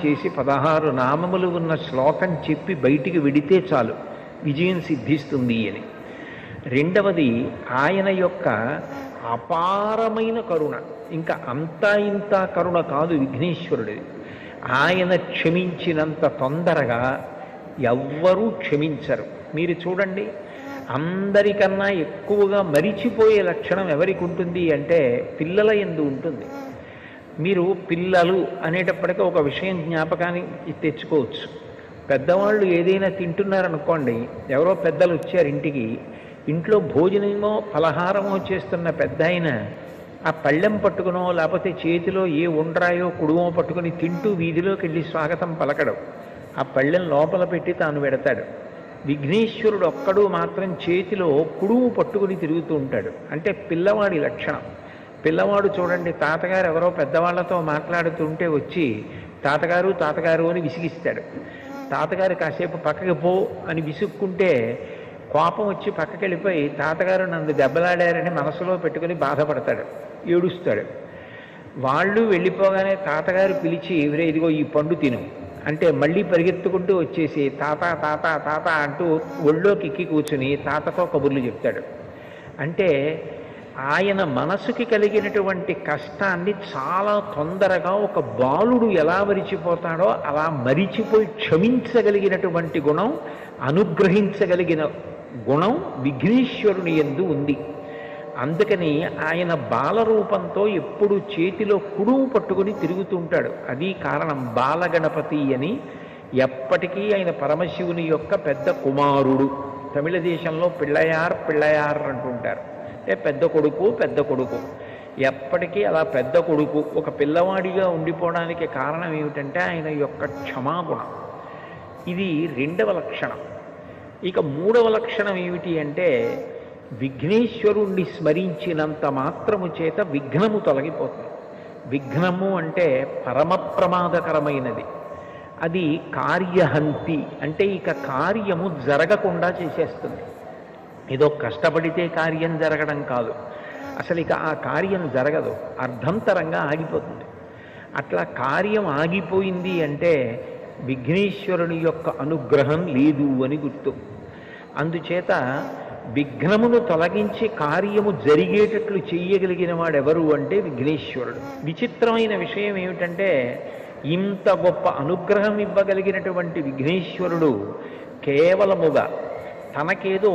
చేసి 16 నామములు ఉన్న శ్లోకం చెప్పి బయటికి వెడితే చాలు విజయం సిద్ధిస్తుంది అని. రెండవది ఆయన యొక్క అపారమైన కరుణ. ఇంకా అంతా ఇంత కరుణ కాదు విఘ్నేశ్వరుడిది. ఆయన క్షమించినంత తొందరగా ఎవ్వరూ క్షమించరు. మీరు చూడండి, అందరికన్నా ఎక్కువగా మరిచిపోయే లక్షణం ఎవరికి ఉంటుంది అంటే పిల్లల యందు ఉంటుంది. మీరు పిల్లలు అనేటప్పటికీ ఒక విషయం జ్ఞాపకానికి తెచ్చుకోవచ్చు. పెద్దవాళ్ళు ఏదైనా తింటున్నారనుకోండి, ఎవరో పెద్దలు వచ్చారు ఇంటికి, ఇంట్లో భోజనమో ఫలహారమో చేస్తున్న పెద్ద ఆయన ఆ పళ్ళెం పట్టుకునో లేకపోతే చేతిలో ఏ ఉండ్రాయో కుడుమో పట్టుకుని తింటూ వీధిలోకి వెళ్ళి స్వాగతం పలకడం, ఆ పళ్ళెం లోపల పెట్టి తాను పెడతాడు. విఘ్నేశ్వరుడు ఒక్కడు మాత్రం చేతిలో కుడుము పట్టుకుని తిరుగుతూ ఉంటాడు. అంటే పిల్లవాడి లక్షణం. పిల్లవాడు చూడండి, తాతగారు ఎవరో పెద్దవాళ్లతో మాట్లాడుతుంటే వచ్చి తాతగారు తాతగారు అని విసిగిస్తాడు. తాతగారు కాసేపు పక్కకి పో అని విసుక్కుంటే కోపం వచ్చి పక్కకి వెళ్ళిపోయి తాతగారు నన్ను దెబ్బలాడారని మనసులో పెట్టుకుని బాధపడతాడు, ఏడుస్తాడు. వాళ్ళు వెళ్ళిపోగానే తాతగారు పిలిచి ఎవరే ఇదిగో ఈ పండు తిను అంటే మళ్ళీ పరిగెత్తుకుంటూ వచ్చేసి తాత తాత తాత అంటూ ఒళ్ళోకి ఎక్కి కూర్చుని తాతతో కబుర్లు చెప్తాడు. అంటే ఆయన మనసుకి కలిగినటువంటి కష్టాన్ని చాలా తొందరగా ఒక బాలుడు ఎలా మరిచిపోతాడో అలా మరిచిపోయి క్షమించగలిగినటువంటి గుణం, అనుగ్రహించగలిగిన గుణం విఘ్నేశ్వరుని యందు ఉంది. అందుకని ఆయన బాలరూపంతో ఎప్పుడు చేతిలో కుడుము పట్టుకుని తిరుగుతుంటాడు. అది కారణం. బాలగణపతి అని ఎప్పటికీ ఆయన పరమశివుని యొక్క పెద్ద కుమారుడు. తమిళ దేశంలో పిళ్ళయార్ పిళ్ళయార్ అంటుంటారు. అంటే పెద్ద కొడుకు పెద్ద కొడుకు. ఎప్పటికీ అలా పెద్ద కొడుకు ఒక పిల్లవాడిగా ఉండిపోవడానికి కారణం ఏమిటంటే ఆయన యొక్క క్షమాగుణం. ఇది రెండవ లక్షణం. ఇక మూడవ లక్షణం ఏమిటి అంటే విఘ్నేశ్వరుణ్ణి స్మరించినంత మాత్రము చేత విఘ్నము తొలగిపోతుంది. విఘ్నము అంటే పరమ ప్రమాదకరమైనది. అది కార్యహంతి, అంటే ఇక కార్యము జరగకుండా చేసేస్తుంది. ఏదో కష్టపడితే కార్యం జరగడం కాదు, అసలు ఇక ఆ కార్యం జరగదు, అర్ధంతరంగా ఆగిపోతుంది. అట్లా కార్యం ఆగిపోయింది అంటే విఘ్నేశ్వరుని యొక్క అనుగ్రహం లేదు అని గుర్తు. అందుచేత విఘ్నమును తొలగించి కార్యము జరిగేటట్లు చెయ్యగలిగిన వాడెవరు అంటే విఘ్నేశ్వరుడు. విచిత్రమైన విషయం ఏమిటంటే ఇంత గొప్ప అనుగ్రహం ఇవ్వగలిగినటువంటి విఘ్నేశ్వరుడు కేవలముగా తనకేదో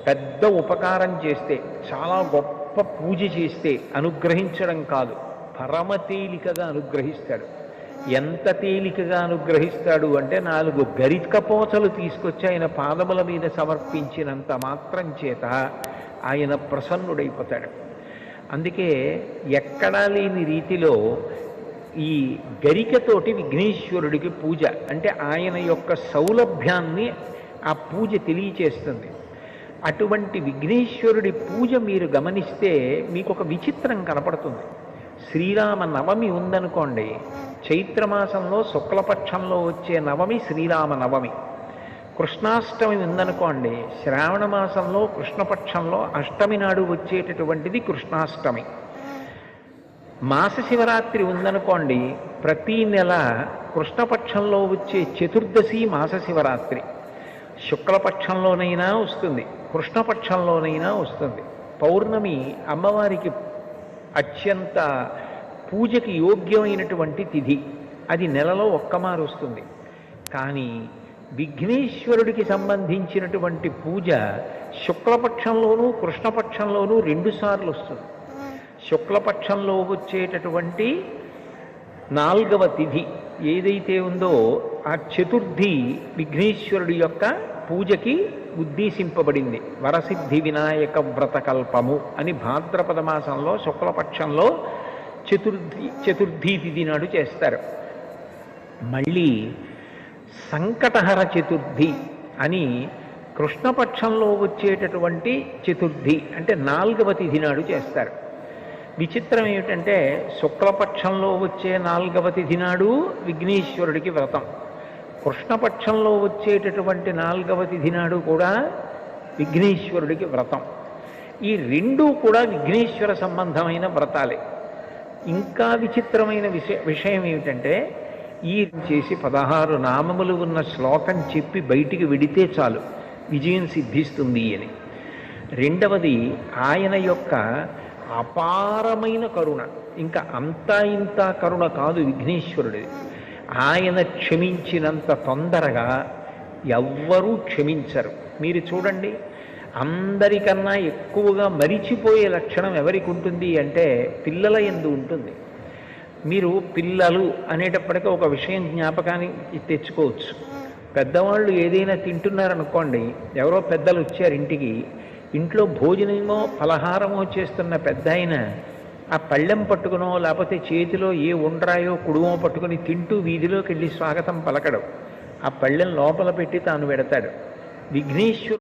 పెద్ద ఉపకారం చేస్తే, చాలా గొప్ప పూజ చేస్తే అనుగ్రహించడం కాదు, పరమ తేలికగా అనుగ్రహిస్తాడు. ఎంత తేలికగా అనుగ్రహిస్తాడు అంటే 4 గరికపోచలు తీసుకొచ్చి ఆయన పాదముల మీద సమర్పించినంత మాత్రం చేత ఆయన ప్రసన్నుడైపోతాడు. అందుకే ఎక్కడా లేని రీతిలో ఈ గరికతోటి విఘ్నేశ్వరుడికి పూజ అంటే ఆయన యొక్క సౌలభ్యాన్ని ఆ పూజ తెలియచేస్తుంది. అటువంటి విఘ్నేశ్వరుడి పూజ మీరు గమనిస్తే మీకు ఒక విచిత్రం కనపడుతుంది. శ్రీరామ నవమి ఉందనుకోండి, చైత్రమాసంలో శుక్లపక్షంలో వచ్చే నవమి శ్రీరామ నవమి. కృష్ణాష్టమి ఉందనుకోండి, శ్రావణ మాసంలో కృష్ణపక్షంలో అష్టమి నాడు వచ్చేటటువంటిది కృష్ణాష్టమి. మాస శివరాత్రి ఉందనుకోండి, ప్రతీ నెల కృష్ణపక్షంలో వచ్చే చతుర్దశి మాస శివరాత్రి. శుక్లపక్షంలోనైనా వస్తుంది, కృష్ణపక్షంలోనైనా వస్తుంది. పౌర్ణమి అమ్మవారికి అత్యంత పూజకి యోగ్యమైనటువంటి తిథి, అది నెలలో ఒక్కమారు వస్తుంది. కానీ విఘ్నేశ్వరుడికి సంబంధించినటువంటి పూజ శుక్లపక్షంలోనూ కృష్ణపక్షంలోనూ 2 సార్లు వస్తుంది. శుక్లపక్షంలో వచ్చేటటువంటి 4వ తిథి ఏదైతే ఉందో ఆ చతుర్థి విఘ్నేశ్వరుడి యొక్క పూజకి ఉద్దేశింపబడింది. వరసిద్ధి వినాయక వ్రతకల్పము అని భాద్రపద మాసంలో శుక్లపక్షంలో చతుర్థి తిథి నాడు చేస్తారు. మళ్ళీ సంకటహర చతుర్థి అని కృష్ణపక్షంలో వచ్చేటటువంటి చతుర్థి అంటే 4వ తిథి నాడు చేస్తారు. విచిత్రం ఏమిటంటే శుక్లపక్షంలో వచ్చే 4వ తిథి నాడు విఘ్నేశ్వరుడికి వ్రతం, కృష్ణపక్షంలో వచ్చేటటువంటి 4వ తిథి నాడు కూడా విఘ్నేశ్వరుడికి వ్రతం. ఈ 2 కూడా విఘ్నేశ్వర సంబంధమైన వ్రతాలే. ఇంకా విచిత్రమైన విషయం ఏమిటంటే ఈ చేసి 16 నామములు ఉన్న శ్లోకం చెప్పి బయటికి విడితే చాలు విజయం సిద్ధిస్తుంది అని. రెండవది ఆయన యొక్క అపారమైన కరుణ. ఇంకా అంతా ఇంత కరుణ కాదు విఘ్నేశ్వరుడిది. ఆయన క్షమించినంత తొందరగా ఎవ్వరూ క్షమించరు. మీరు చూడండి, అందరికన్నా ఎక్కువగా మరిచిపోయే లక్షణం ఎవరికి ఉంటుంది అంటే పిల్లల యందు ఉంటుంది. మీరు పిల్లలు అనేటప్పటికీ ఒక విషయం జ్ఞాపకానికి తెచ్చుకోవచ్చు. పెద్దవాళ్ళు ఏదైనా తింటున్నారనుకోండి, ఎవరో పెద్దలు వచ్చారు ఇంటికి, ఇంట్లో భోజనమో ఫలహారమో చేస్తున్న పెద్ద ఆయన ఆ పళ్ళెం పట్టుకునో లేకపోతే చేతిలో ఏ ఉండ్రాయో కుడుమో పట్టుకుని తింటూ వీధిలోకి వెళ్ళి స్వాగతం పలకడం, ఆ పళ్ళెం లోపల పెట్టి తాను పెడతాడు. విఘ్నేశ్వరుడు